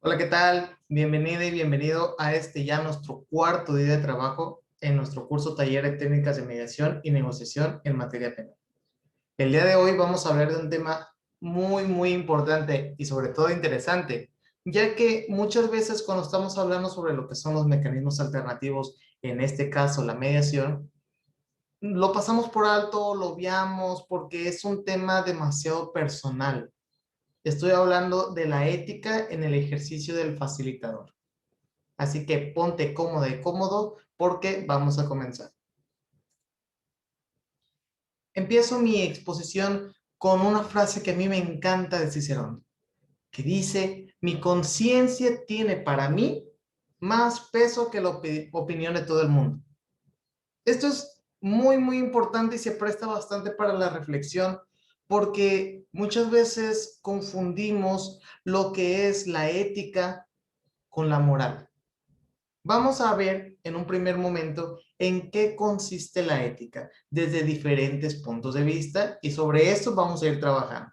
Hola, ¿qué tal? Bienvenida y bienvenido a ya nuestro cuarto día de trabajo en nuestro curso Taller de Técnicas de Mediación y Negociación en Materia Penal. El día de hoy vamos a hablar de un tema muy importante y sobre todo interesante, ya que muchas veces cuando estamos hablando sobre lo que son los mecanismos alternativos, en este caso la mediación, lo pasamos por alto, lo obviamos porque es un tema demasiado personal. Estoy hablando de la ética en el ejercicio del facilitador. Así que ponte cómoda y cómodo porque vamos a comenzar. Empiezo mi exposición con una frase que a mí me encanta de Cicerón, que dice: mi conciencia tiene para mí más peso que la opinión de todo el mundo. Esto es muy importante y se presta bastante para la reflexión porque muchas veces confundimos lo que es la ética con la moral. Vamos a ver en un primer momento en qué consiste la ética desde diferentes puntos de vista y sobre esto vamos a ir trabajando.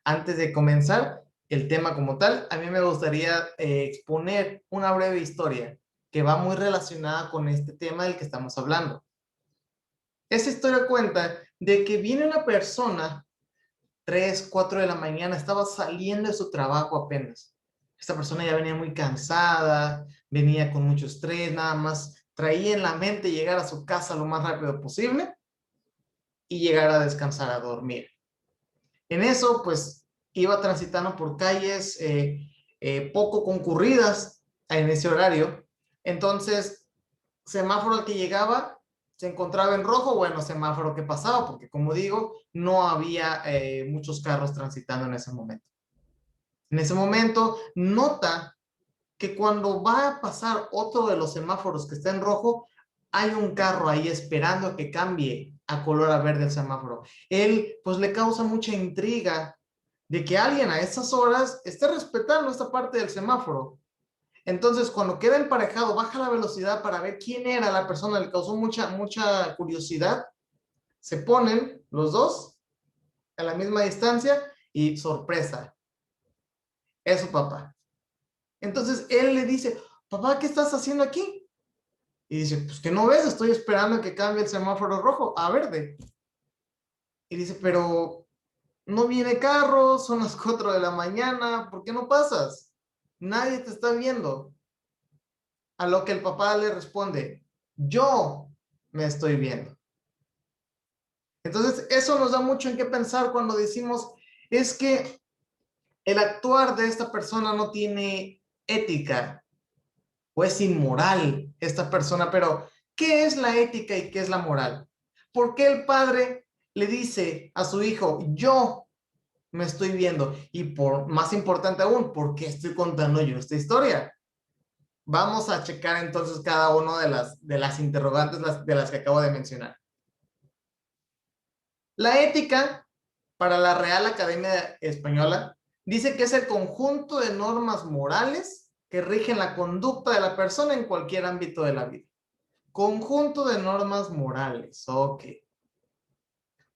Antes de comenzar el tema como tal, a mí me gustaría exponer una breve historia que va muy relacionada con este tema del que estamos hablando. Esta historia cuenta de que viene una persona 3, 4 de la mañana, estaba saliendo de su trabajo apenas. Esta persona ya venía muy cansada, venía con mucho estrés, nada más traía en la mente llegar a su casa lo más rápido posible y llegar a descansar, a dormir. En eso, pues, iba transitando por calles poco concurridas en ese horario. Entonces, semáforo al que llegaba se encontraba en rojo, bueno, semáforo que pasaba, porque como digo, no había muchos carros transitando en ese momento. En ese momento, nota que cuando va a pasar otro de los semáforos que está en rojo, hay un carro ahí esperando a que cambie a color a verde el semáforo. Él, pues, le causa mucha intriga de que alguien a esas horas esté respetando esta parte del semáforo. Entonces, cuando queda emparejado, baja la velocidad para ver quién era la persona, le causó mucha curiosidad. Se ponen los dos a la misma distancia y sorpresa, es su papá. Entonces, él le dice: papá, ¿qué estás haciendo aquí? Y dice: pues que no ves, estoy esperando a que cambie el semáforo rojo a verde. Y dice: pero no viene carro, son las 4 de la mañana, ¿por qué no pasas? Nadie te está viendo. A lo que el papá le responde: yo me estoy viendo. Entonces, eso nos da mucho en qué pensar cuando decimos, es que el actuar de esta persona no tiene ética o es inmoral esta persona, pero ¿qué es la ética y qué es la moral? ¿Por qué el padre le dice a su hijo: yo me estoy viendo? Y por más importante aún, ¿por qué estoy contando yo esta historia? Vamos a checar entonces cada una de las interrogantes de las que acabo de mencionar. La ética, para la Real Academia Española, dice que es el conjunto de normas morales que rigen la conducta de la persona en cualquier ámbito de la vida. Conjunto de normas morales, ok.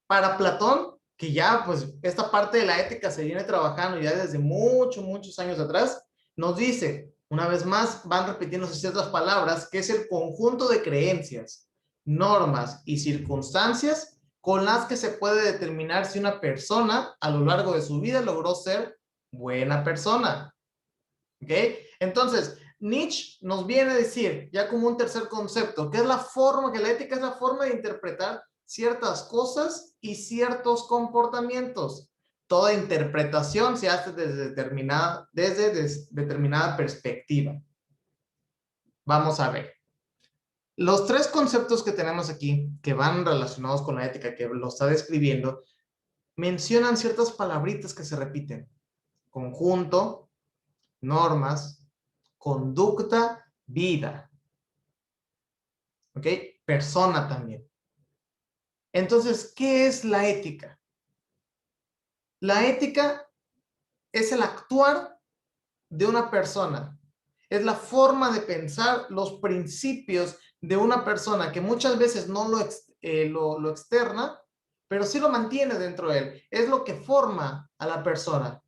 Para Platón, que ya pues esta parte de la ética se viene trabajando ya desde muchos años atrás, nos dice, una vez más, van repitiéndose ciertas palabras, que es el conjunto de creencias, normas y circunstancias con las que se puede determinar si una persona a lo largo de su vida logró ser buena persona. ¿Ok? Entonces, Nietzsche nos viene a decir, ya como un tercer concepto, que es la forma, que la ética es la forma de interpretar ciertas cosas y ciertos comportamientos. Toda interpretación se hace desde determinada perspectiva. Vamos a ver. Los tres conceptos que tenemos aquí, que van relacionados con la ética, que lo está describiendo, mencionan ciertas palabritas que se repiten. Conjunto, normas, conducta, vida. ¿Ok? Persona también. Entonces, ¿qué es la ética? La ética es el actuar de una persona. Es la forma de pensar, los principios de una persona que muchas veces no lo externa, pero sí lo mantiene dentro de él. Es lo que forma a la persona.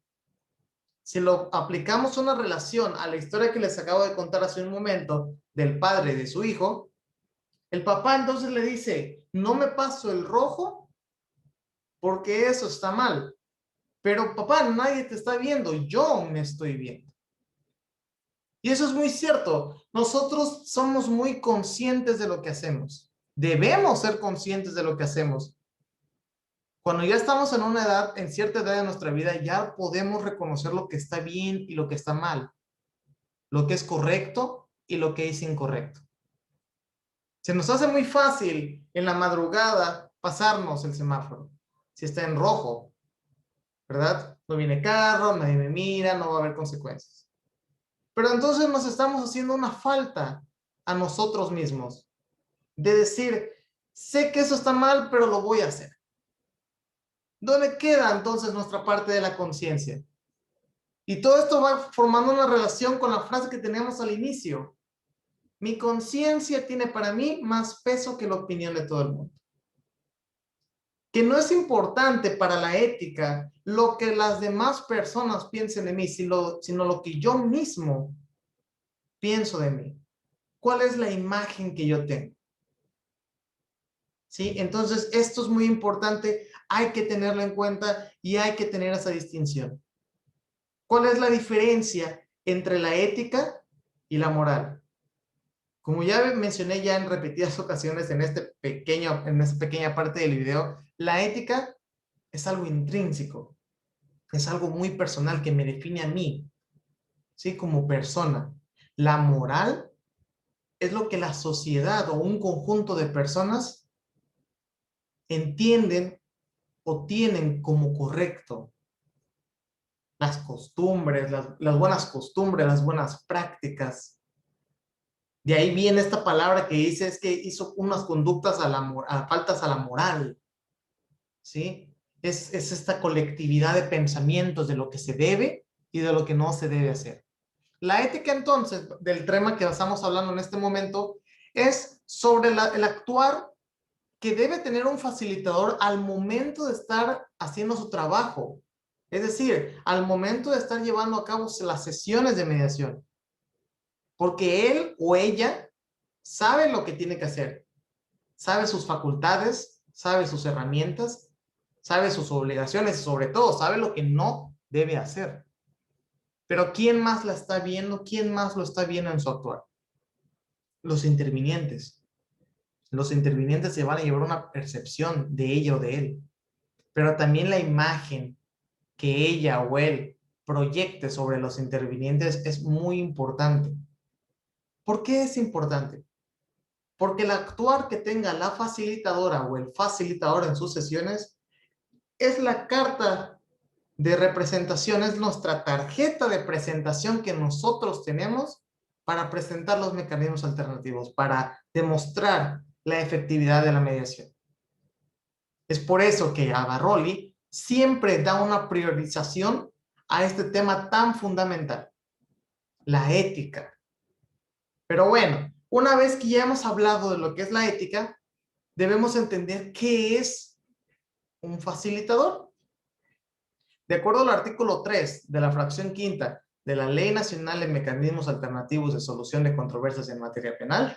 Si lo aplicamos una relación a la historia que les acabo de contar hace un momento del padre de su hijo, el papá entonces le dice, no me paso el rojo porque eso está mal. Pero papá, nadie te está viendo, yo me estoy viendo. Y eso es muy cierto. Nosotros somos muy conscientes de lo que hacemos. Debemos ser conscientes de lo que hacemos. Cuando ya estamos en una edad, en cierta edad de nuestra vida, ya podemos reconocer lo que está bien y lo que está mal, lo que es correcto y lo que es incorrecto. Se nos hace muy fácil en la madrugada pasarnos el semáforo, si está en rojo, ¿verdad? No viene carro, nadie me mira, no va a haber consecuencias. Pero entonces nos estamos haciendo una falta a nosotros mismos de decir, sé que eso está mal, pero lo voy a hacer. ¿Dónde queda entonces nuestra parte de la conciencia? Y todo esto va formando una relación con la frase que teníamos al inicio. Mi conciencia tiene para mí más peso que la opinión de todo el mundo. Que no es importante para la ética lo que las demás personas piensen de mí, sino lo que yo mismo pienso de mí. ¿Cuál es la imagen que yo tengo? ¿Sí? Entonces, esto es muy importante, hay que tenerlo en cuenta y hay que tener esa distinción. ¿Cuál es la diferencia entre la ética y la moral? Como ya mencioné ya en repetidas ocasiones en esta pequeña parte del video, la ética es algo intrínseco, es algo muy personal que me define a mí, ¿sí? Como persona. La moral es lo que la sociedad o un conjunto de personas entienden o tienen como correcto. Las costumbres, las buenas costumbres, las buenas prácticas. De ahí viene esta palabra que dice es que hizo unas conductas faltas a la moral, ¿sí? Es esta colectividad de pensamientos de lo que se debe y de lo que no se debe hacer. La ética entonces, del tema que estamos hablando en este momento, es sobre el actuar que debe tener un facilitador al momento de estar haciendo su trabajo. Es decir, al momento de estar llevando a cabo las sesiones de mediación. Porque él o ella sabe lo que tiene que hacer. Sabe sus facultades, sabe sus herramientas, sabe sus obligaciones y sobre todo sabe lo que no debe hacer. Pero ¿quién más la está viendo? ¿Quién más lo está viendo en su actuar? Los intervinientes. Los intervinientes se van a llevar una percepción de ella o de él. Pero también la imagen que ella o él proyecte sobre los intervinientes es muy importante. ¿Por qué es importante? Porque el actuar que tenga la facilitadora o el facilitador en sus sesiones es la carta de representación, es nuestra tarjeta de presentación que nosotros tenemos para presentar los mecanismos alternativos, para demostrar la efectividad de la mediación. Es por eso que Agarroli siempre da una priorización a este tema tan fundamental, la ética. Pero bueno, una vez que ya hemos hablado de lo que es la ética, debemos entender qué es un facilitador. De acuerdo al artículo 3 de la fracción quinta de la Ley Nacional de Mecanismos Alternativos de Solución de Controversias en Materia Penal,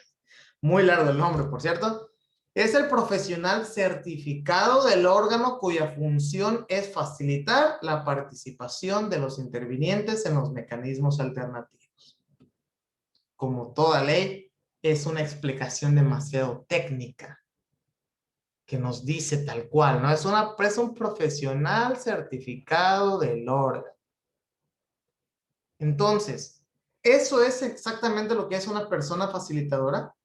muy largo el nombre, por cierto, es el profesional certificado del órgano cuya función es facilitar la participación de los intervinientes en los mecanismos alternativos. Como toda ley, es una explicación demasiado técnica que nos dice tal cual, ¿no? Es un profesional certificado del órgano. Entonces, ¿eso es exactamente lo que es una persona facilitadora?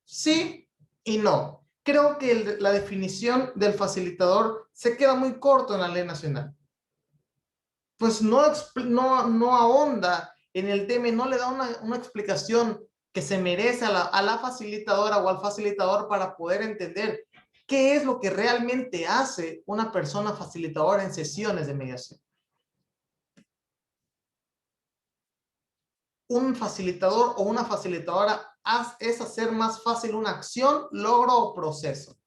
Sí y no. Creo que la definición del facilitador se queda muy corto en la ley nacional. Pues no ahonda en el tema y no le da una explicación que se merece a la facilitadora o al facilitador para poder entender qué es lo que realmente hace una persona facilitadora en sesiones de mediación. Un facilitador o una facilitadora es hacer más fácil una acción, logro o proceso.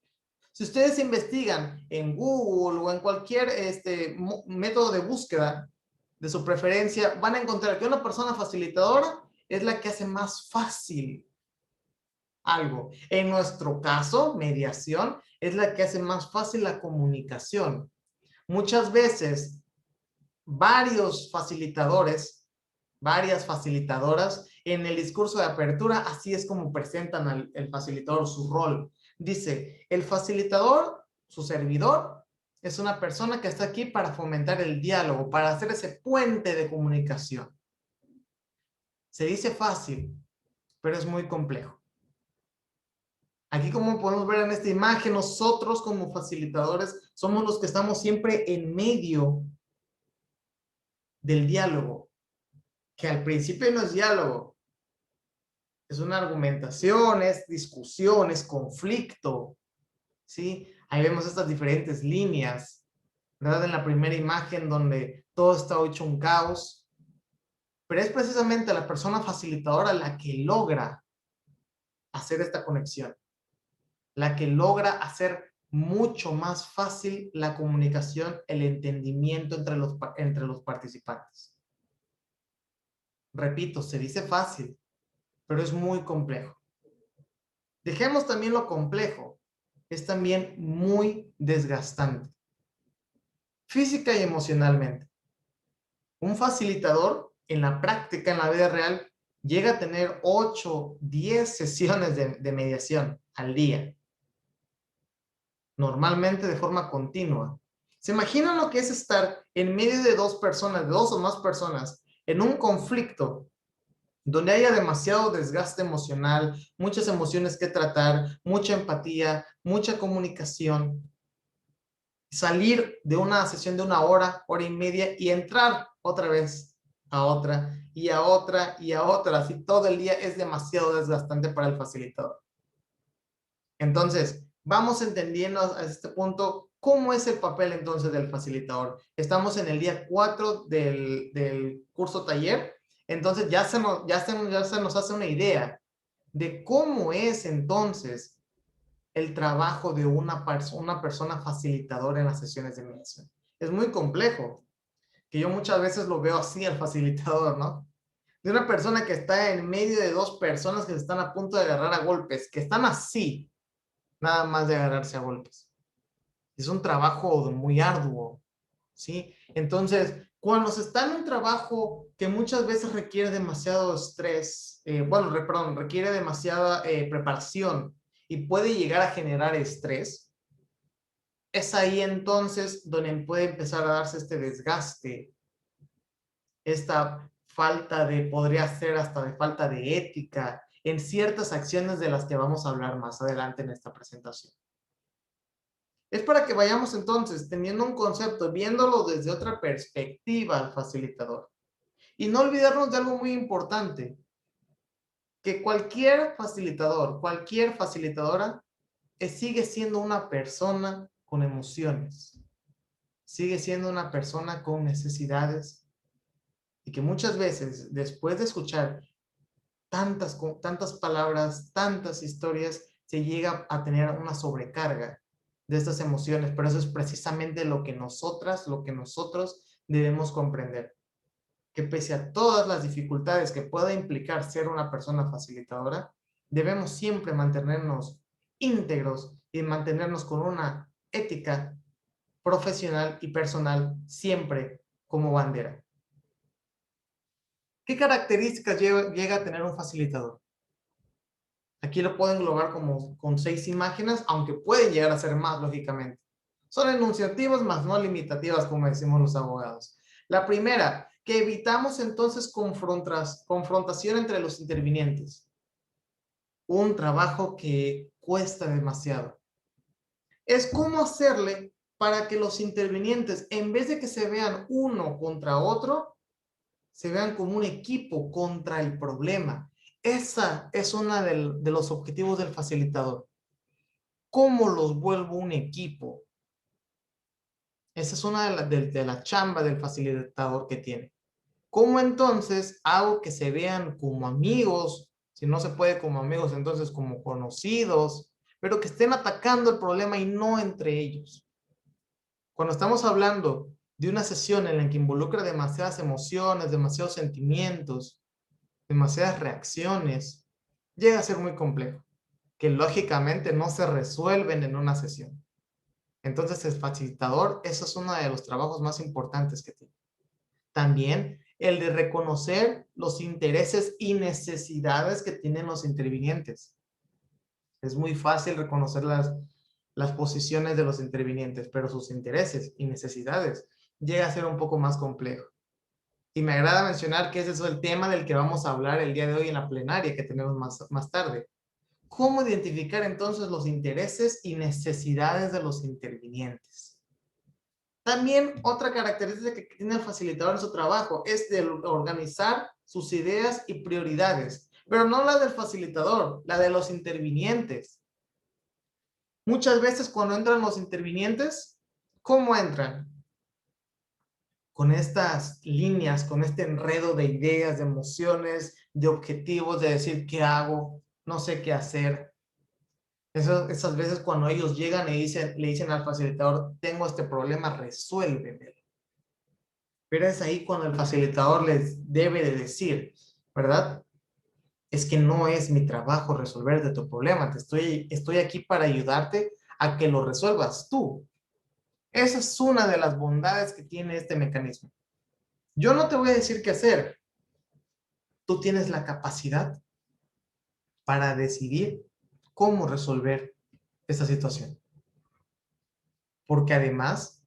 Si ustedes investigan en Google o en cualquier método de búsqueda de su preferencia, van a encontrar que una persona facilitadora es la que hace más fácil algo. En nuestro caso, mediación, es la que hace más fácil la comunicación. Muchas veces, varios facilitadores, varias facilitadoras, en el discurso de apertura, así es como presentan al el facilitador su rol. Dice, el facilitador, su servidor, es una persona que está aquí para fomentar el diálogo, para hacer ese puente de comunicación. Se dice fácil, pero es muy complejo. Aquí, como podemos ver en esta imagen, nosotros como facilitadores somos los que estamos siempre en medio del diálogo, que al principio no es diálogo, es una argumentación, es discusión, es conflicto, ¿sí? Ahí vemos estas diferentes líneas, ¿verdad? En la primera imagen donde todo está hecho un caos, pero es precisamente la persona facilitadora la que logra hacer esta conexión, la que logra hacer mucho más fácil la comunicación, el entendimiento entre los participantes. Repito, se dice fácil, pero es muy complejo. Dejemos también lo complejo, es también muy desgastante, física y emocionalmente. Un facilitador, en la práctica, en la vida real, llega a tener 8, 10 sesiones de mediación al día, normalmente de forma continua. ¿Se imaginan lo que es estar en medio de dos personas, de dos o más personas, en un conflicto donde haya demasiado desgaste emocional, muchas emociones que tratar, mucha empatía, mucha comunicación? Salir de una sesión de 1 hora, hora y media y entrar otra vez a otra y a otra y a otra. Así todo el día es demasiado desgastante para el facilitador. Entonces, vamos entendiendo a este punto cómo es el papel entonces del facilitador. Estamos en el día 4 del curso taller, entonces ya se nos hace una idea de cómo es entonces el trabajo de una persona facilitadora en las sesiones de mediación. Es muy complejo, que yo muchas veces lo veo así al facilitador, ¿no? De una persona que está en medio de dos personas que se están a punto de agarrar a golpes, que están así, nada más de agarrarse a golpes. Es un trabajo muy arduo, ¿sí? Entonces, cuando se está en un trabajo que muchas veces requiere demasiado estrés, perdón, requiere demasiada preparación y puede llegar a generar estrés, es ahí entonces donde puede empezar a darse este desgaste, esta falta de, podría ser hasta de falta de ética en ciertas acciones de las que vamos a hablar más adelante en esta presentación. Es para que vayamos entonces teniendo un concepto, viéndolo desde otra perspectiva al facilitador. Y no olvidarnos de algo muy importante, que cualquier facilitador, cualquier facilitadora, sigue siendo una persona con emociones, sigue siendo una persona con necesidades y que muchas veces, después de escuchar tantas palabras, tantas historias, se llega a tener una sobrecarga de estas emociones, pero eso es precisamente lo que nosotros debemos comprender, que pese a todas las dificultades que pueda implicar ser una persona facilitadora, debemos siempre mantenernos íntegros y mantenernos con una ética profesional y personal siempre como bandera. ¿Qué características llega a tener un facilitador? Aquí lo puedo englobar como con 6 imágenes, aunque pueden llegar a ser más, lógicamente. Son enunciativas, más no limitativas, como decimos los abogados. La primera, que evitamos entonces confrontación entre los intervinientes. Un trabajo que cuesta demasiado. Es cómo hacerle para que los intervinientes, en vez de que se vean uno contra otro, se vean como un equipo contra el problema. Esa es una de los objetivos del facilitador. ¿Cómo los vuelvo un equipo? Esa es una de la chamba del facilitador que tiene. ¿Cómo entonces hago que se vean como amigos? Si no se puede como amigos, entonces como conocidos, pero que estén atacando el problema y no entre ellos. Cuando estamos hablando de una sesión en la que involucra demasiadas emociones, demasiados sentimientos, demasiadas reacciones, llega a ser muy complejo, que lógicamente no se resuelven en una sesión. Entonces, el facilitador, eso es uno de los trabajos más importantes que tiene. También el de reconocer los intereses y necesidades que tienen los intervinientes. Es muy fácil reconocer las posiciones de los intervinientes, pero sus intereses y necesidades llega a ser un poco más complejo. Y me agrada mencionar que ese es el tema del que vamos a hablar el día de hoy en la plenaria que tenemos más tarde. ¿Cómo identificar entonces los intereses y necesidades de los intervinientes? También otra característica que tiene el facilitador en su trabajo es de organizar sus ideas y prioridades, pero no la del facilitador, la de los intervinientes. Muchas veces cuando entran los intervinientes, ¿cómo entran? Con estas líneas, con este enredo de ideas, de emociones, de objetivos, de decir, ¿qué hago? No sé qué hacer. Esas veces cuando ellos llegan y le dicen al facilitador, tengo este problema, resuélvemelo. Pero es ahí cuando el facilitador les debe de decir, ¿verdad? Es que no es mi trabajo resolverte tu problema, estoy aquí para ayudarte a que lo resuelvas tú. Esa es una de las bondades que tiene este mecanismo. Yo no te voy a decir qué hacer. Tú tienes la capacidad para decidir cómo resolver esta situación. Porque además,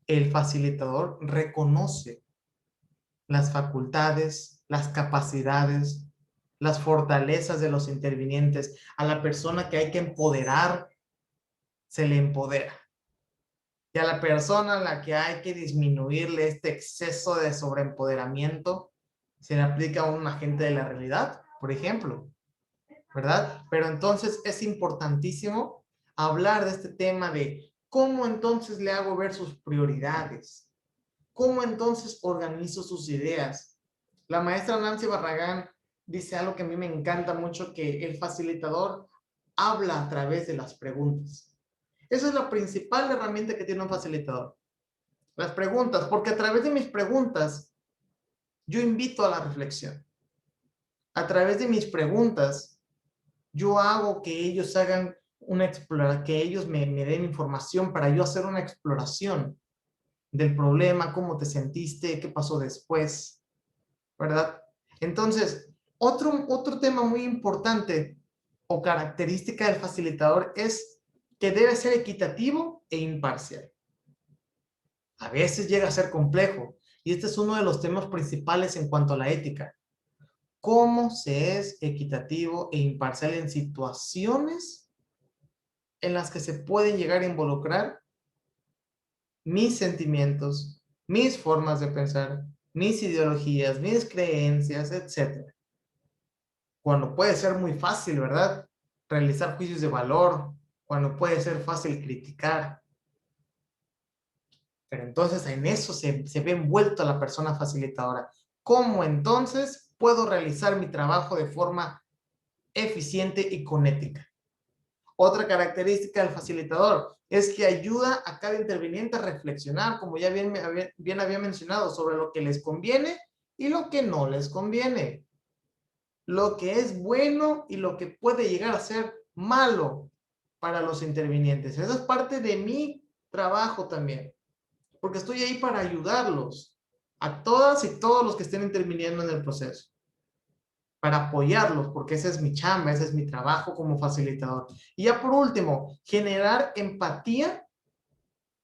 el facilitador reconoce las facultades, las capacidades, las fortalezas de los intervinientes. A la persona que hay que empoderar, se le empodera. Y a la persona a la que hay que disminuirle este exceso de sobreempoderamiento, se le aplica a un agente de la realidad, por ejemplo, ¿verdad? Pero entonces es importantísimo hablar de este tema de cómo entonces le hago ver sus prioridades, cómo entonces organizo sus ideas. La maestra Nancy Barragán dice algo que a mí me encanta mucho, que el facilitador habla a través de las preguntas. Esa es la principal herramienta que tiene un facilitador. Las preguntas, porque a través de mis preguntas yo invito a la reflexión. A través de mis preguntas yo hago que ellos hagan una exploración, que ellos me den información para yo hacer una exploración del problema, cómo te sentiste, qué pasó después, ¿verdad? Entonces, otro tema muy importante o característica del facilitador es que debe ser equitativo e imparcial. A veces llega a ser complejo, y este es uno de los temas principales en cuanto a la ética. ¿Cómo se es equitativo e imparcial en situaciones en las que se pueden llegar a involucrar mis sentimientos, mis formas de pensar, mis ideologías, mis creencias, etcétera? Cuando puede ser muy fácil, ¿verdad? Realizar juicios de valor, cuando puede ser fácil criticar. Pero entonces en eso se ve envuelta la persona facilitadora. ¿Cómo entonces puedo realizar mi trabajo de forma eficiente y con ética? Otra característica del facilitador es que ayuda a cada interviniente a reflexionar, como ya bien había mencionado, sobre lo que les conviene y lo que no les conviene. Lo que es bueno y lo que puede llegar a ser malo para los intervinientes. Eso es parte de mi trabajo también, porque estoy ahí para ayudarlos a todas y todos los que estén interviniendo en el proceso, para apoyarlos, porque esa es mi chamba, ese es mi trabajo como facilitador. Y ya por último, generar empatía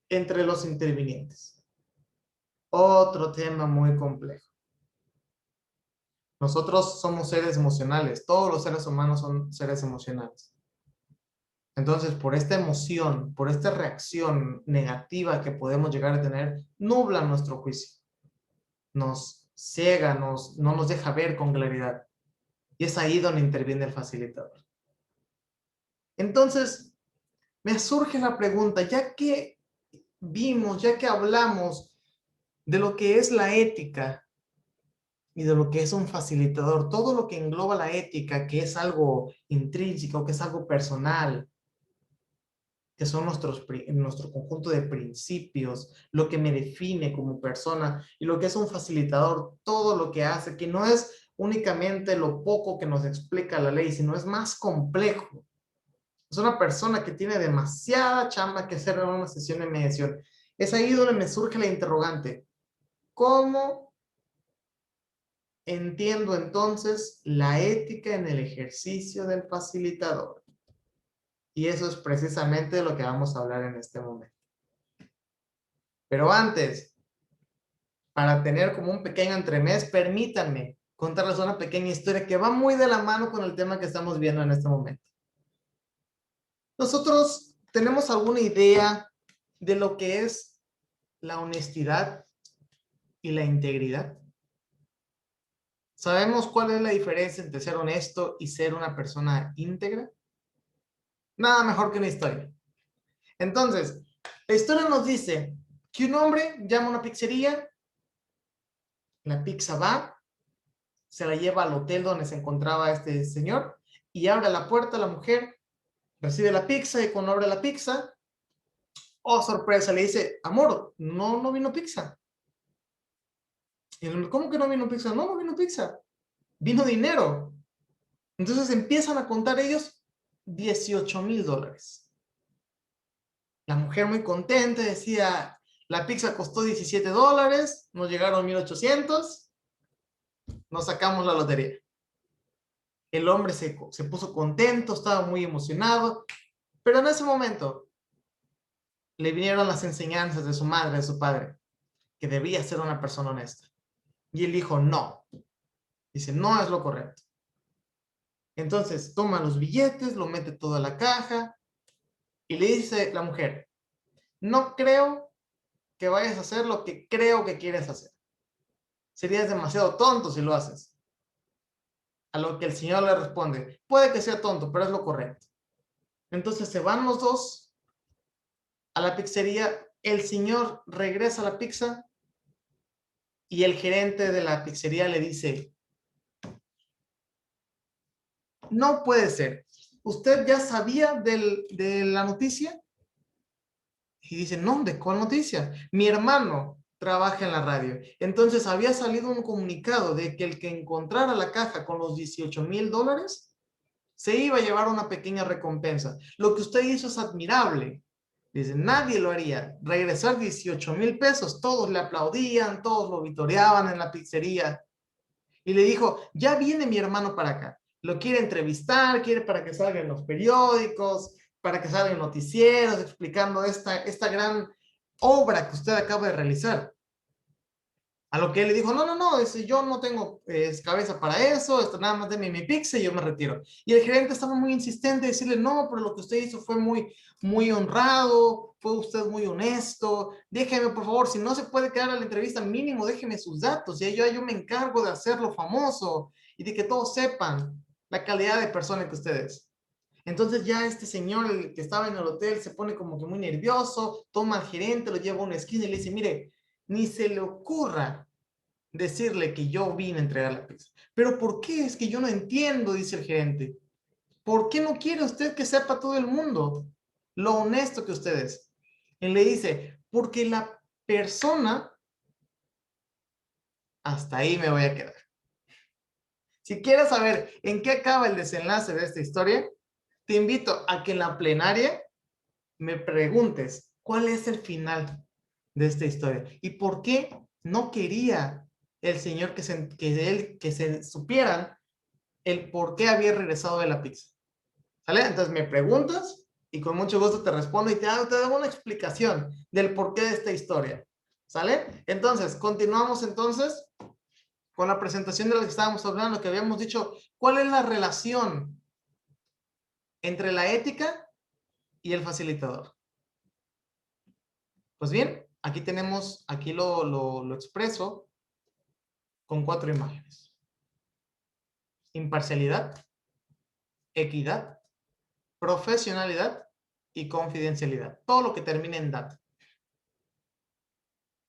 entre los intervinientes. Otro tema muy complejo. Nosotros somos seres emocionales, todos los seres humanos son seres emocionales. Entonces, por esta emoción, por esta reacción negativa que podemos llegar a tener, nubla nuestro juicio, nos ciega, no nos deja ver con claridad. Y es ahí donde interviene el facilitador. Entonces, me surge la pregunta, ya que vimos, ya que hablamos de lo que es la ética y de lo que es un facilitador, todo lo que engloba la ética, que es algo intrínseco, que es algo personal, que son nuestro conjunto de principios, lo que me define como persona, y lo que es un facilitador, todo lo que hace, que no es únicamente lo poco que nos explica la ley, sino es más complejo. Es una persona que tiene demasiada chamba que hacer en una sesión de mediación. Es ahí donde me surge la interrogante. ¿Cómo entiendo entonces la ética en el ejercicio del facilitador? Y eso es precisamente de lo que vamos a hablar en este momento. Pero antes, para tener como un pequeño entremés, permítanme contarles una pequeña historia que va muy de la mano con el tema que estamos viendo en este momento. Nosotros tenemos alguna idea de lo que es la honestidad y la integridad. ¿Sabemos cuál es la diferencia entre ser honesto y ser una persona íntegra? Nada mejor que una historia. Entonces, la historia nos dice que un hombre llama a una pizzería, la pizza va, se la lleva al hotel donde se encontraba este señor y abre la puerta, la mujer recibe la pizza y cuando abre la pizza, oh sorpresa, le dice, amor, no vino pizza. Y el hombre, ¿cómo que no vino pizza? No, no vino pizza, vino dinero. Entonces empiezan a contar ellos $18,000. La mujer muy contenta decía, la pizza costó $17, nos llegaron 1,800, nos sacamos la lotería. El hombre se puso contento, estaba muy emocionado, pero en ese momento le vinieron las enseñanzas de su madre, de su padre, que debía ser una persona honesta. Y él dijo, no. Dice, no es lo correcto. Entonces toma los billetes, lo mete todo a la caja y le dice la mujer, no creo que vayas a hacer lo que creo que quieres hacer. Serías demasiado tonto si lo haces. A lo que el señor le responde, puede que sea tonto, pero es lo correcto. Entonces se van los dos a la pizzería, el señor regresa a la pizza y el gerente de la pizzería le dice, no puede ser, ¿usted ya sabía de la noticia? Y dice, no, ¿de cuál noticia? Mi hermano trabaja en la radio. Entonces había salido un comunicado de que el que encontrara la caja con los $18,000 se iba a llevar una pequeña recompensa. Lo que usted hizo es admirable. Dice, nadie lo haría. Regresar $18,000, todos le aplaudían, todos lo vitoreaban en la pizzería. Y le dijo, ya viene mi hermano para acá. Lo quiere entrevistar, quiere para que salga en los periódicos, para que salga en noticieros, explicando esta gran obra que usted acaba de realizar. A lo que él le dijo, no, yo no tengo cabeza para eso, nada más denme mi pizza y yo me retiro. Y el gerente estaba muy insistente, decirle, no, pero lo que usted hizo fue muy honrado, fue usted muy honesto, déjeme por favor, si no se puede quedar a la entrevista, mínimo déjeme sus datos, y yo me encargo de hacerlo famoso y de que todos sepan la calidad de persona que usted es. Entonces ya este señor, el que estaba en el hotel, se pone como que muy nervioso, toma al gerente, lo lleva a una esquina y le dice, mire, ni se le ocurra decirle que yo vine a entregar la pizza. Pero ¿por qué? Es que yo no entiendo, dice el gerente. ¿Por qué no quiere usted que sepa todo el mundo lo honesto que usted es? Él le dice, porque la persona, hasta ahí me voy a quedar. Si quieres saber en qué acaba el desenlace de esta historia, te invito a que en la plenaria me preguntes cuál es el final de esta historia y por qué no quería el señor que se supieran el por qué había regresado de la pizza. ¿Sale? Entonces me preguntas y con mucho gusto te respondo y te hago una explicación del porqué de esta historia. ¿Sale? Entonces, continuamos entonces con la presentación de lo que estábamos hablando, que habíamos dicho, ¿cuál es la relación entre la ética y el facilitador? Pues bien, aquí lo expreso con 4 imágenes. Imparcialidad, equidad, profesionalidad y confidencialidad. Todo lo que termine en data.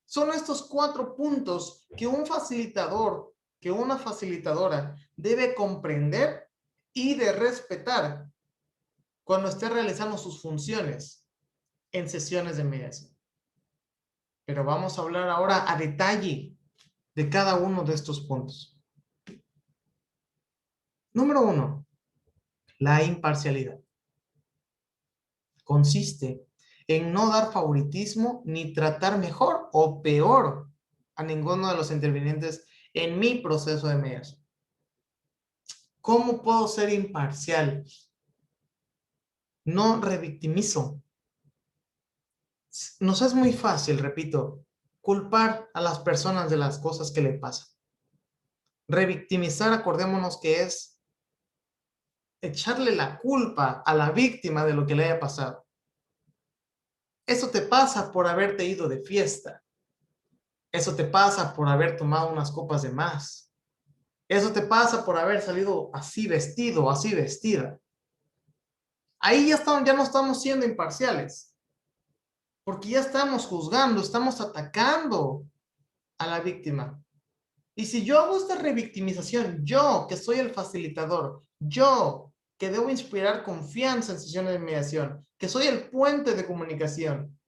Son estos 4 puntos que un facilitador, que una facilitadora debe comprender y de respetar cuando esté realizando sus funciones en sesiones de mediación. Pero vamos a hablar ahora a detalle de cada uno de estos puntos. Número 1, la imparcialidad. Consiste en no dar favoritismo ni tratar mejor o peor a ninguno de los intervinientes en mi proceso de mediación. ¿Cómo puedo ser imparcial? No revictimizo. Nos es muy fácil, repito, culpar a las personas de las cosas que le pasan. Revictimizar, acordémonos que es echarle la culpa a la víctima de lo que le haya pasado. Eso te pasa por haberte ido de fiesta. Eso te pasa por haber tomado unas copas de más. Eso te pasa por haber salido así vestido, así vestida. Ahí ya no estamos siendo imparciales. Porque ya estamos juzgando, estamos atacando a la víctima. Y si yo hago esta revictimización, yo que soy el facilitador, yo que debo inspirar confianza en sesiones de mediación, que soy el puente de comunicación,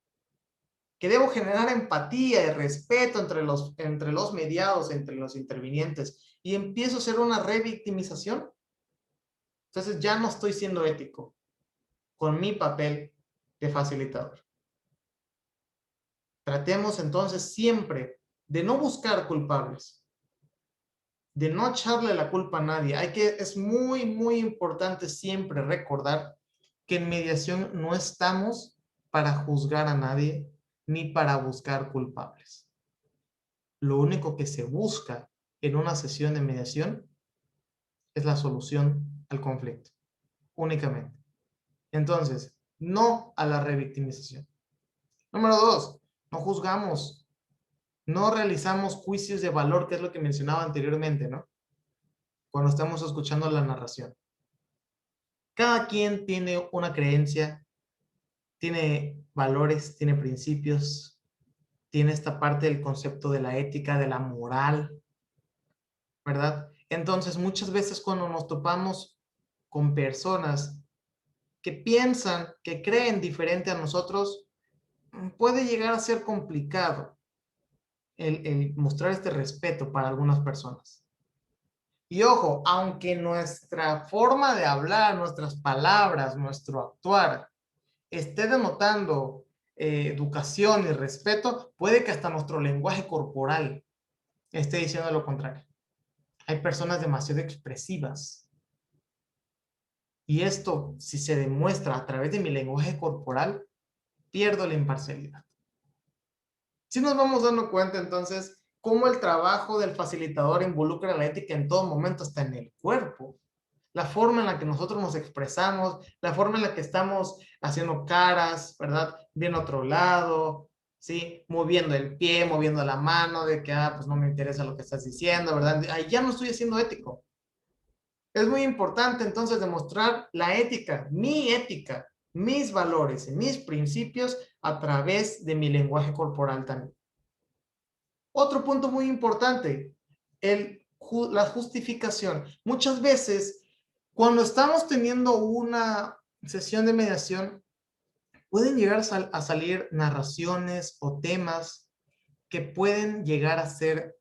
que debo generar empatía y respeto entre los mediados, entre los intervinientes, y empiezo a hacer una revictimización, entonces ya no estoy siendo ético con mi papel de facilitador. Tratemos entonces siempre de no buscar culpables, de no echarle la culpa a nadie. Es muy, muy importante siempre recordar que en mediación no estamos para juzgar a nadie ni para buscar culpables. Lo único que se busca en una sesión de mediación es la solución al conflicto, únicamente. Entonces, no a la revictimización. Número 2, no juzgamos, no realizamos juicios de valor, que es lo que mencionaba anteriormente, ¿no? Cuando estamos escuchando la narración. Cada quien tiene una creencia, tiene valores, tiene principios, tiene esta parte del concepto de la ética, de la moral, ¿verdad? Entonces, muchas veces cuando nos topamos con personas que piensan, que creen diferente a nosotros, puede llegar a ser complicado el mostrar este respeto para algunas personas. Y ojo, aunque nuestra forma de hablar, nuestras palabras, nuestro actuar esté denotando educación y respeto, puede que hasta nuestro lenguaje corporal esté diciendo lo contrario. Hay personas demasiado expresivas. Y esto, si se demuestra a través de mi lenguaje corporal, pierdo la imparcialidad. Si nos vamos dando cuenta entonces cómo el trabajo del facilitador involucra la ética en todo momento, hasta en el cuerpo. La forma en la que nosotros nos expresamos, la forma en la que estamos haciendo caras, ¿verdad? Viendo a otro lado, ¿sí? Moviendo el pie, moviendo la mano, de que, pues no me interesa lo que estás diciendo, ¿verdad? Ahí ya no estoy siendo ético. Es muy importante entonces demostrar la ética, mis valores y mis principios a través de mi lenguaje corporal también. Otro punto muy importante, la justificación. Muchas veces, cuando estamos teniendo una sesión de mediación, pueden llegar a salir narraciones o temas que pueden llegar a ser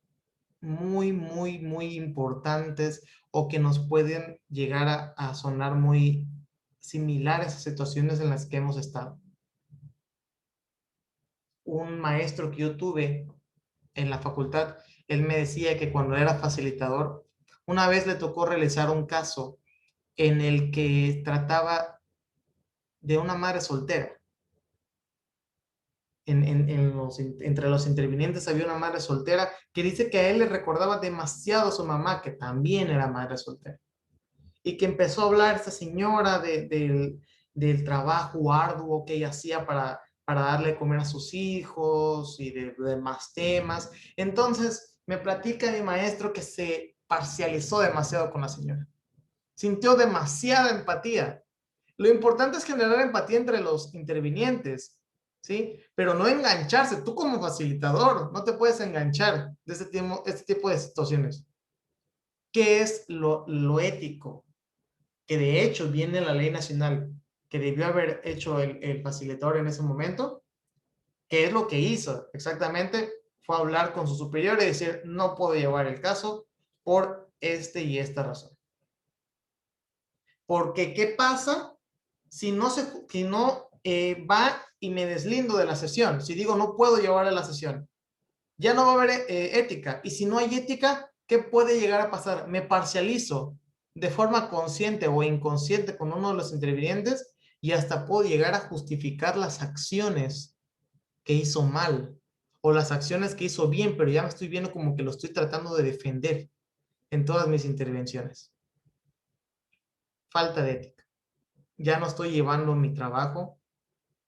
muy, muy, muy importantes o que nos pueden llegar a sonar muy similares a situaciones en las que hemos estado. Un maestro que yo tuve en la facultad, él me decía que cuando era facilitador, una vez le tocó realizar un caso en el que trataba de una madre soltera. Entre los intervinientes había una madre soltera que dice que a él le recordaba demasiado a su mamá, que también era madre soltera. Y que empezó a hablar esta señora del trabajo arduo que ella hacía para darle de comer a sus hijos y de más temas. Entonces me platica mi maestro que se parcializó demasiado con la señora. Sintió demasiada empatía. Lo importante es generar empatía entre los intervinientes, ¿sí? Pero no engancharse. Tú como facilitador no te puedes enganchar de este tipo de situaciones. ¿Qué es lo ético? Que de hecho viene en la ley nacional. que debió haber hecho el facilitador en ese momento? ¿Qué es lo que hizo? Exactamente, fue hablar con su superior y decir, no puedo llevar el caso por este y esta razón. Porque, ¿qué pasa si no va y me deslindo de la sesión? Si digo, no puedo llevar a la sesión, ya no va a haber ética. Y si no hay ética, ¿qué puede llegar a pasar? Me parcializo de forma consciente o inconsciente con uno de los intervinientes y hasta puedo llegar a justificar las acciones que hizo mal o las acciones que hizo bien, pero ya me estoy viendo como que lo estoy tratando de defender en todas mis intervenciones. Falta de ética. Ya no estoy llevando mi trabajo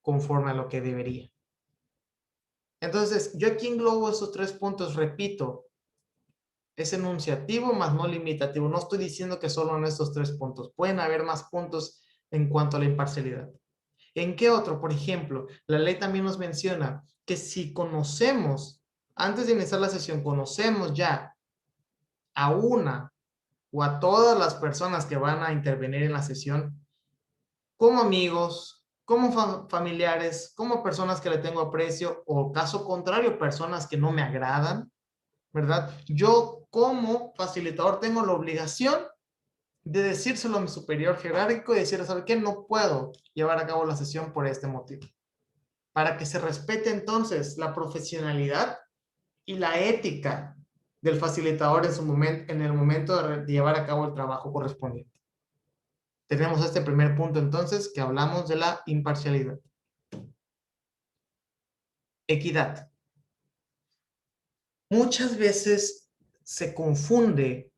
conforme a lo que debería. Entonces, yo aquí englobo esos 3 puntos, repito, es enunciativo más no limitativo. No estoy diciendo que solo en estos 3 puntos. Pueden haber más puntos en cuanto a la imparcialidad. ¿En qué otro? Por ejemplo, la ley también nos menciona que si conocemos, antes de iniciar la sesión, conocemos ya a una o a todas las personas que van a intervenir en la sesión, como amigos, como familiares, como personas que le tengo aprecio, o caso contrario, personas que no me agradan, ¿verdad? Yo como facilitador tengo la obligación de decírselo a mi superior jerárquico y decirle, ¿sabe qué? No puedo llevar a cabo la sesión por este motivo. Para que se respete entonces la profesionalidad y la ética del facilitador en, en el momento de llevar a cabo el trabajo correspondiente. Tenemos este primer punto entonces que hablamos de la imparcialidad. Equidad. Muchas veces se confunde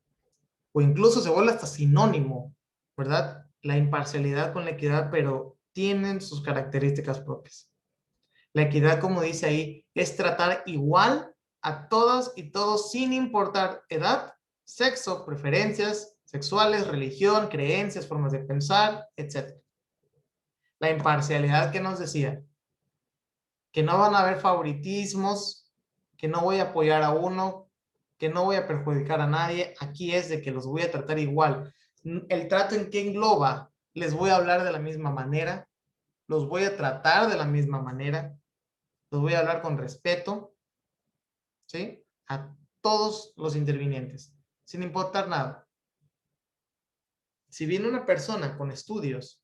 o incluso se vuelve hasta sinónimo, ¿verdad? La imparcialidad con la equidad, pero tienen sus características propias. La equidad, como dice ahí, es tratar igual a todas y todos sin importar edad, sexo, preferencias sexuales, religión, creencias, formas de pensar, etc. La imparcialidad que nos decía, que no van a haber favoritismos, que no voy a apoyar a uno, que no voy a perjudicar a nadie, aquí es de que los voy a tratar igual. El trato en que engloba, les voy a hablar de la misma manera, los voy a tratar de la misma manera, los voy a hablar con respeto, ¿sí? A todos los intervinientes, sin importar nada. Si viene una persona con estudios,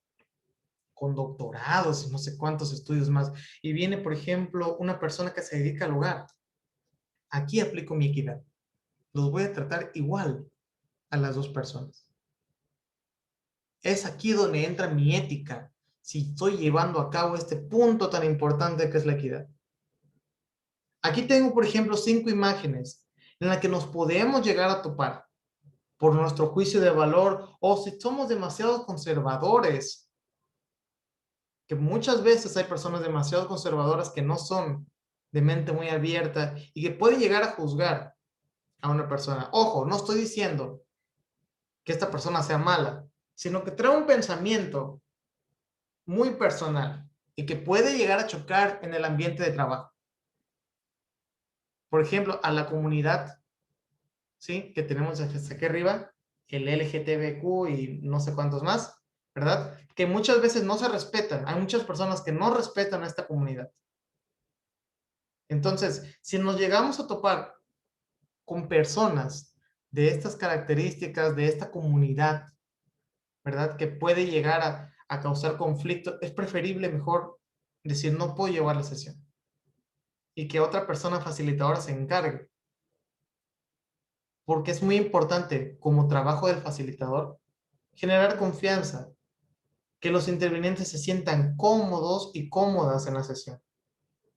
con doctorados y no sé cuántos estudios más, y viene, por ejemplo, una persona que se dedica al hogar, aquí aplico mi equidad. Los voy a tratar igual a las dos personas. Es aquí donde entra mi ética, si estoy llevando a cabo este punto tan importante que es la equidad. Aquí tengo, por ejemplo, 5 imágenes en las que nos podemos llegar a topar por nuestro juicio de valor o si somos demasiado conservadores, que muchas veces hay personas demasiado conservadoras que no son de mente muy abierta y que pueden llegar a juzgar a una persona. Ojo, no estoy diciendo que esta persona sea mala, sino que trae un pensamiento muy personal y que puede llegar a chocar en el ambiente de trabajo. Por ejemplo, a la comunidad, ¿sí? Que tenemos aquí arriba, el LGTBQ y no sé cuántos más, ¿verdad? Que muchas veces no se respetan. Hay muchas personas que no respetan a esta comunidad. Entonces, si nos llegamos a topar con personas de estas características, de esta comunidad, ¿verdad? Que puede llegar a causar conflicto, es preferible mejor decir no puedo llevar la sesión y que otra persona facilitadora se encargue. Porque es muy importante como trabajo del facilitador generar confianza, que los intervinientes se sientan cómodos y cómodas en la sesión.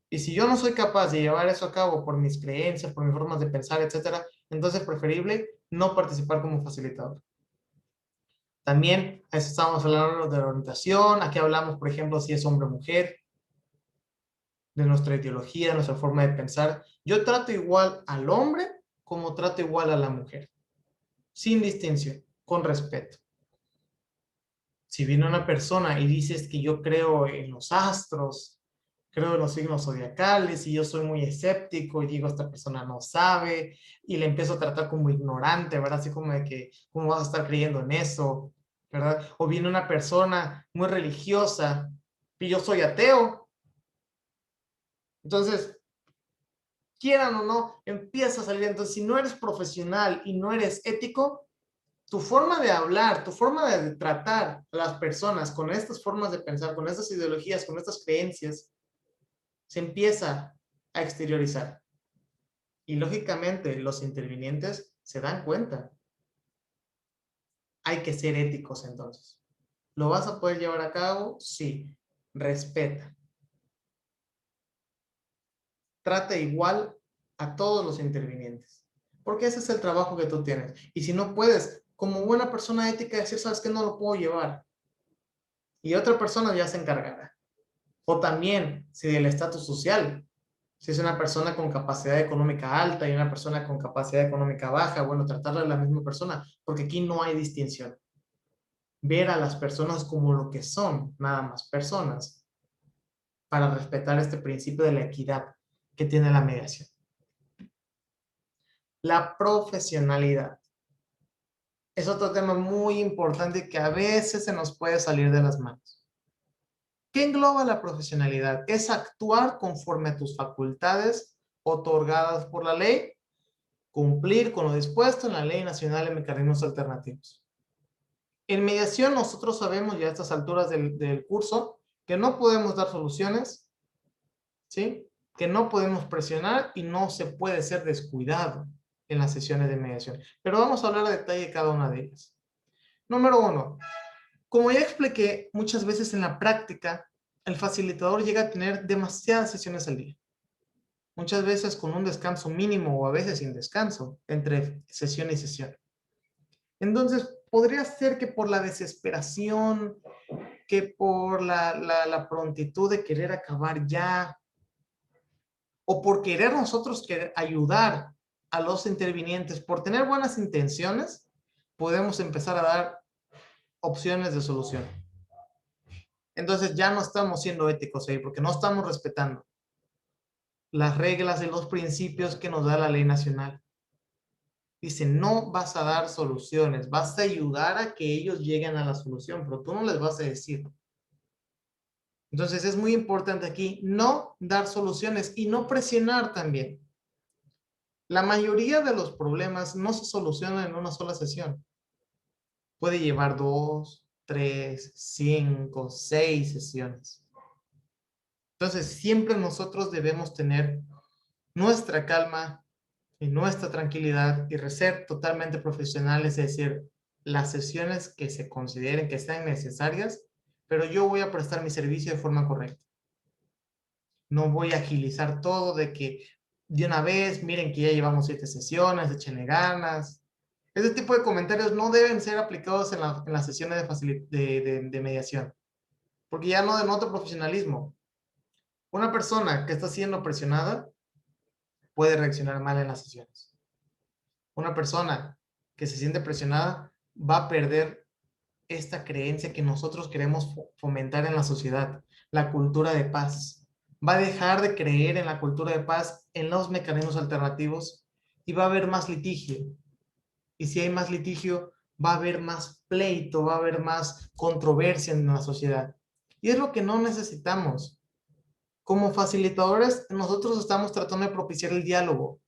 Y si yo no soy capaz de llevar eso a cabo por mis creencias, por mis formas de pensar, etcétera, entonces es preferible no participar como facilitador. También estamos hablando de la orientación, aquí hablamos, por ejemplo, si es hombre o mujer, de nuestra ideología, de nuestra forma de pensar. Yo trato igual al hombre como trato igual a la mujer, sin distinción, con respeto. Si viene una persona y dices que yo creo en los astros, creo en los signos zodiacales y yo soy muy escéptico y digo, esta persona no sabe y le empiezo a tratar como ignorante, ¿verdad? Así como de que, ¿cómo vas a estar creyendo en eso? ¿verdad? O viene una persona muy religiosa y yo soy ateo. Entonces, quieran o no, empieza a salir. Entonces, si no eres profesional y no eres ético, tu forma de hablar, tu forma de tratar a las personas con estas formas de pensar, con estas ideologías, con estas creencias, se empieza a exteriorizar. Y lógicamente los intervinientes se dan cuenta. Hay que ser éticos entonces. ¿Lo vas a poder llevar a cabo? Sí. Respeta. Trata igual a todos los intervinientes. Porque ese es el trabajo que tú tienes. Y si no puedes, como buena persona ética, decir, sabes que no lo puedo llevar. Y otra persona ya se encargará. O también, si del estatus social, si es una persona con capacidad económica alta y una persona con capacidad económica baja, bueno, tratarla de la misma persona, porque aquí no hay distinción. Ver a las personas como lo que son, nada más personas, para respetar este principio de la equidad que tiene la mediación. La profesionalidad es otro tema muy importante que a veces se nos puede salir de las manos. ¿Qué engloba la profesionalidad? Es actuar conforme a tus facultades otorgadas por la ley, cumplir con lo dispuesto en la Ley Nacional de Mecanismos Alternativos. En mediación nosotros sabemos ya a estas alturas del curso que no podemos dar soluciones, ¿sí? Que no podemos presionar y no se puede ser descuidado en las sesiones de mediación. Pero vamos a hablar a detalle de cada una de ellas. Número 1. Como ya expliqué, muchas veces en la práctica, el facilitador llega a tener demasiadas sesiones al día. Muchas veces con un descanso mínimo o a veces sin descanso entre sesión y sesión. Entonces, podría ser que por la desesperación, que por la prontitud de querer acabar ya, o por querer nosotros ayudar a los intervinientes, por tener buenas intenciones, podemos empezar a dar opciones de solución. Entonces ya no estamos siendo éticos ahí, porque no estamos respetando las reglas y los principios que nos da la ley nacional. Dice, no vas a dar soluciones, vas a ayudar a que ellos lleguen a la solución, pero tú no les vas a decir. Entonces es muy importante aquí no dar soluciones y no presionar también. La mayoría de los problemas no se solucionan en una sola sesión. Puede llevar 2, 3, 5, 6 sesiones. Entonces siempre nosotros debemos tener nuestra calma y nuestra tranquilidad y ser totalmente profesionales, es decir, las sesiones que se consideren que sean necesarias, pero yo voy a prestar mi servicio de forma correcta. No voy a agilizar todo de que de una vez, miren que ya llevamos 7 sesiones, échenle ganas. Ese tipo de comentarios no deben ser aplicados en las sesiones de mediación, porque ya no denota profesionalismo. Una persona que está siendo presionada puede reaccionar mal en las sesiones. Una persona que se siente presionada va a perder esta creencia que nosotros queremos fomentar en la sociedad, la cultura de paz. Va a dejar de creer en la cultura de paz, en los mecanismos alternativos y va a haber más litigio. Y si hay más litigio, va a haber más pleito, va a haber más controversia en la sociedad. Y es lo que no necesitamos. Como facilitadores, nosotros estamos tratando de propiciar el diálogo,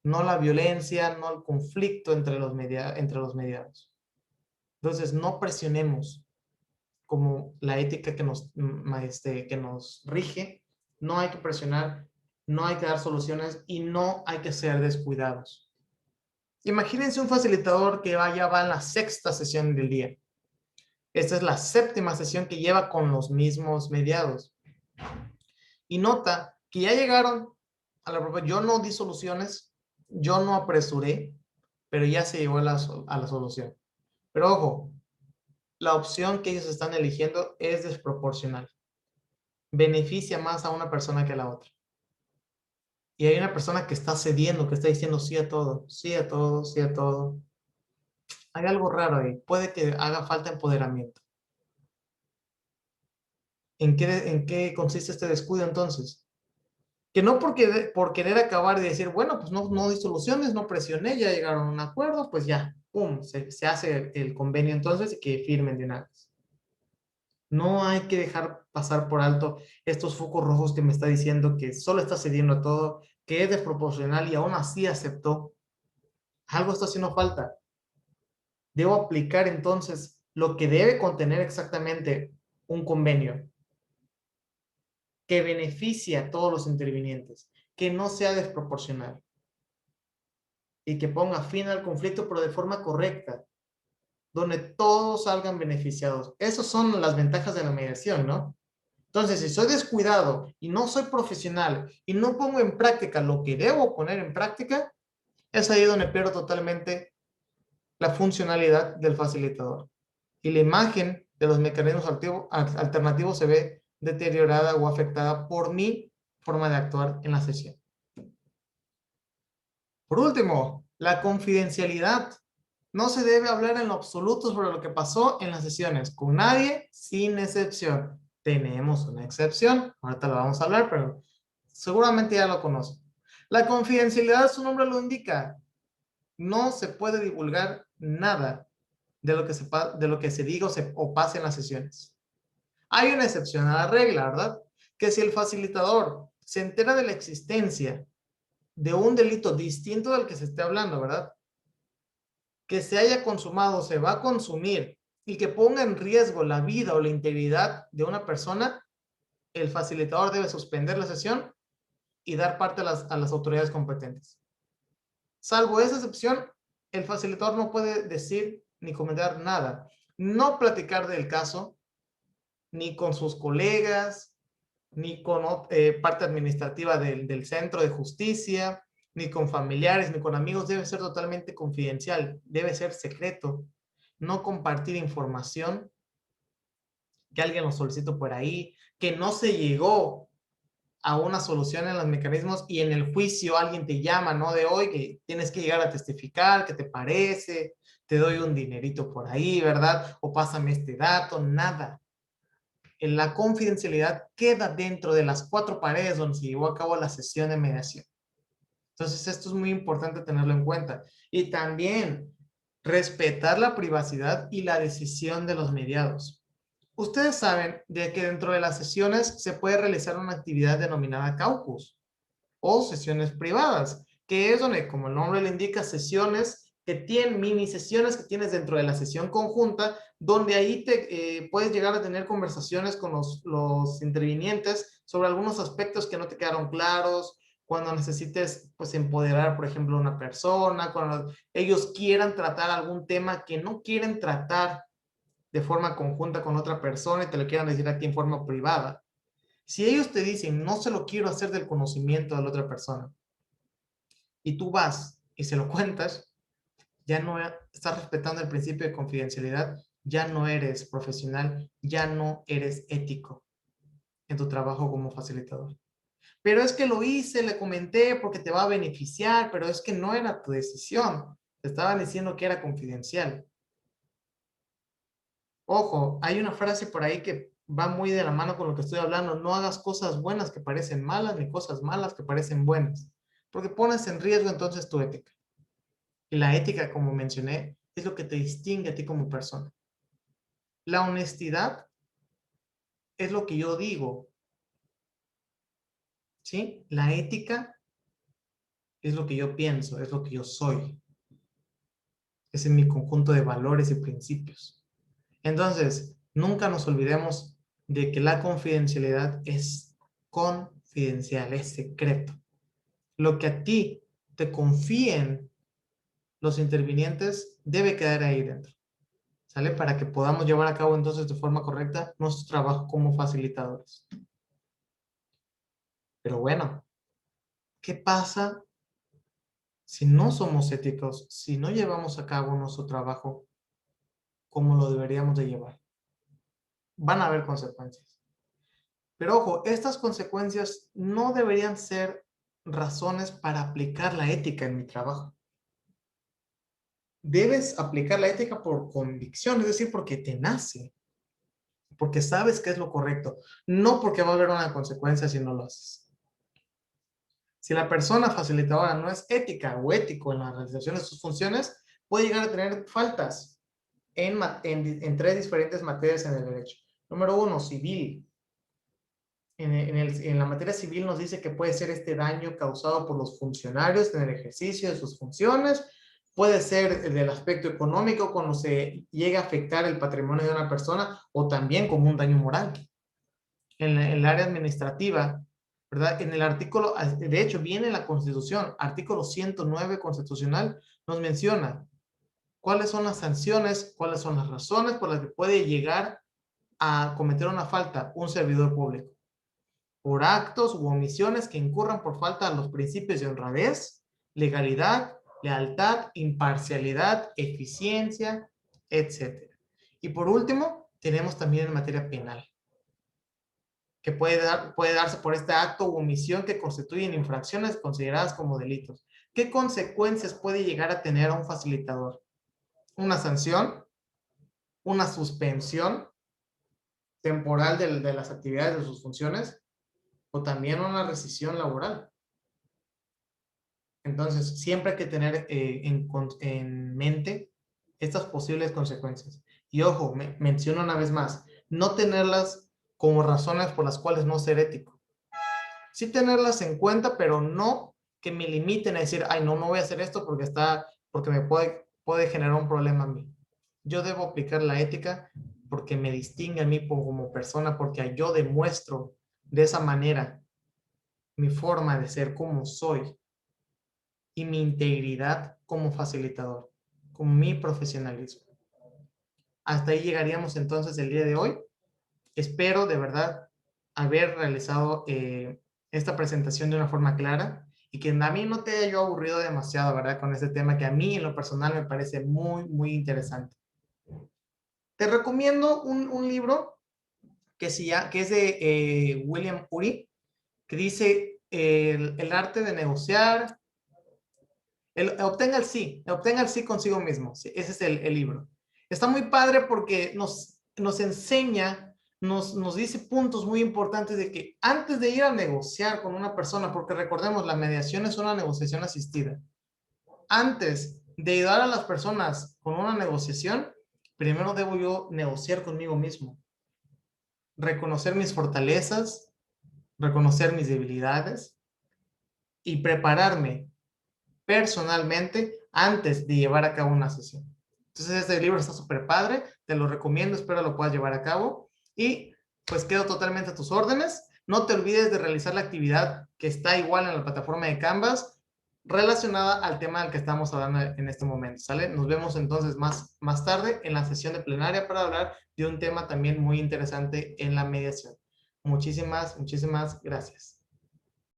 no la violencia, no el conflicto entre los mediados. Entonces, no presionemos como la ética que nos rige. No hay que presionar, no hay que dar soluciones y no hay que ser descuidados. Imagínense un facilitador que va en la 6ª sesión del día. Esta es la 7ª sesión que lleva con los mismos mediados. Y nota que ya llegaron a la propia. Yo no di soluciones, yo no apresuré, pero ya se llegó a la solución. Pero ojo, la opción que ellos están eligiendo es desproporcional. Beneficia más a una persona que a la otra. Y hay una persona que está cediendo, que está diciendo sí a todo, sí a todo, sí a todo. Hay algo raro ahí. Puede que haga falta empoderamiento. ¿En qué consiste este descuido entonces? Que no por querer acabar y decir, bueno, pues no di soluciones, no presioné, ya llegaron a un acuerdo, pues ya, pum, se hace el convenio entonces y que firmen de una vez. No hay que dejar pasar por alto estos focos rojos que me está diciendo que solo está cediendo a todo, que es desproporcional y aún así aceptó. Algo está haciendo falta. Debo aplicar entonces lo que debe contener exactamente un convenio que beneficie a todos los intervinientes, que no sea desproporcional y que ponga fin al conflicto, pero de forma correcta, donde todos salgan beneficiados. Esas son las ventajas de la mediación, ¿no? Entonces, si soy descuidado y no soy profesional y no pongo en práctica lo que debo poner en práctica, es ahí donde pierdo totalmente la funcionalidad del facilitador. Y la imagen de los mecanismos alternativos se ve deteriorada o afectada por mi forma de actuar en la sesión. Por último, la confidencialidad. No se debe hablar en lo absoluto sobre lo que pasó en las sesiones, con nadie, sin excepción. Tenemos una excepción, ahorita lo vamos a hablar, pero seguramente ya lo conocen. La confidencialidad, su nombre lo indica. No se puede divulgar nada de lo que se diga o pase en las sesiones. Hay una excepción a la regla, ¿verdad? Que si el facilitador se entera de la existencia de un delito distinto del que se esté hablando, ¿verdad? Que se haya consumado, se va a consumir y que ponga en riesgo la vida o la integridad de una persona, el facilitador debe suspender la sesión y dar parte a las autoridades competentes. Salvo esa excepción, el facilitador no puede decir ni comentar nada, no platicar del caso, ni con sus colegas, ni con parte administrativa del centro de justicia, ni con familiares, ni con amigos. Debe ser totalmente confidencial, debe ser secreto. No compartir información que alguien lo solicitó por ahí, que no se llegó a una solución en los mecanismos y en el juicio alguien te llama, ¿no? De hoy que tienes que llegar a testificar, ¿qué te parece? Te doy un dinerito por ahí, ¿verdad? O pásame este dato, nada. En la confidencialidad queda dentro de las 4 paredes donde se llevó a cabo la sesión de mediación. Entonces, esto es muy importante tenerlo en cuenta. Y también respetar la privacidad y la decisión de los mediados. Ustedes saben de que dentro de las sesiones se puede realizar una actividad denominada caucus o sesiones privadas, que es donde, como el nombre le indica, sesiones que tienen mini sesiones que tienes dentro de la sesión conjunta, donde ahí te puedes llegar a tener conversaciones con los intervinientes sobre algunos aspectos que no te quedaron claros, cuando necesites pues empoderar, por ejemplo, a una persona, cuando ellos quieran tratar algún tema que no quieren tratar de forma conjunta con otra persona y te lo quieran decir a ti en forma privada. Si ellos te dicen, no se lo quiero hacer del conocimiento de la otra persona, y tú vas y se lo cuentas, ya no estás respetando el principio de confidencialidad, ya no eres profesional, ya no eres ético en tu trabajo como facilitador. Pero es que lo hice, le comenté porque te va a beneficiar, pero es que no era tu decisión. Te estaban diciendo que era confidencial. Ojo, hay una frase por ahí que va muy de la mano con lo que estoy hablando. No hagas cosas buenas que parecen malas, ni cosas malas que parecen buenas, porque pones en riesgo entonces tu ética. Y la ética, como mencioné, es lo que te distingue a ti como persona. La honestidad es lo que yo digo, ¿sí? La ética es lo que yo pienso, es lo que yo soy. Es en mi conjunto de valores y principios. Entonces, nunca nos olvidemos de que la confidencialidad es confidencial, es secreto. Lo que a ti te confíen los intervinientes debe quedar ahí dentro, ¿sale? Para que podamos llevar a cabo entonces de forma correcta nuestro trabajo como facilitadores. Pero bueno, ¿qué pasa si no somos éticos, si no llevamos a cabo nuestro trabajo como lo deberíamos de llevar? Van a haber consecuencias. Pero ojo, estas consecuencias no deberían ser razones para aplicar la ética en mi trabajo. Debes aplicar la ética por convicción, es decir, porque te nace, porque sabes que es lo correcto, no porque va a haber una consecuencia si no lo haces. Si la persona facilitadora no es ética o ético en la realización de sus funciones, puede llegar a tener faltas en tres diferentes materias en el derecho. Número uno, civil. En la materia civil nos dice que puede ser este daño causado por los funcionarios en el ejercicio de sus funciones, puede ser del aspecto económico cuando se llega a afectar el patrimonio de una persona o también como un daño moral. En el área administrativa, ¿verdad? En el artículo, de hecho viene en la Constitución, artículo 109 constitucional, nos menciona cuáles son las sanciones, cuáles son las razones por las que puede llegar a cometer una falta un servidor público. Por actos u omisiones que incurran por falta a los principios de honradez, legalidad, lealtad, imparcialidad, eficiencia, etc. Y por último, tenemos también en materia penal, que puede darse por este acto u omisión que constituyen infracciones consideradas como delitos. ¿Qué consecuencias puede llegar a tener a un facilitador? Una sanción, una suspensión temporal de las actividades de sus funciones, o también una rescisión laboral. Entonces, siempre hay que tener en mente estas posibles consecuencias. Y ojo, menciono una vez más, no tenerlas como razones por las cuales no ser ético. Sí tenerlas en cuenta, pero no que me limiten a decir, ay, no, no voy a hacer esto porque me puede generar un problema a mí. Yo debo aplicar la ética porque me distingue a mí como persona, porque yo demuestro de esa manera mi forma de ser como soy y mi integridad como facilitador, con mi profesionalismo. Hasta ahí llegaríamos entonces el día de hoy. Espero de verdad haber realizado esta presentación de una forma clara y que a mí no te haya yo aburrido demasiado, ¿verdad? Con este tema que a mí en lo personal me parece muy, muy interesante. Te recomiendo un libro que es de William Ury, que dice el arte de negociar, obtenga el sí consigo mismo. Sí, ese es el libro. Está muy padre porque nos enseña, nos dice puntos muy importantes de que antes de ir a negociar con una persona, porque recordemos, la mediación es una negociación asistida. Antes de ayudar a las personas con una negociación, primero debo yo negociar conmigo mismo. Reconocer mis fortalezas, reconocer mis debilidades y prepararme personalmente antes de llevar a cabo una sesión. Entonces este libro está súper padre, te lo recomiendo, espero lo puedas llevar a cabo y pues quedo totalmente a tus órdenes. No te olvides de realizar la actividad que está igual en la plataforma de Canvas relacionada al tema del que estamos hablando en este momento, ¿sale? Nos vemos entonces más tarde en la sesión de plenaria para hablar de un tema también muy interesante en la mediación. Muchísimas gracias.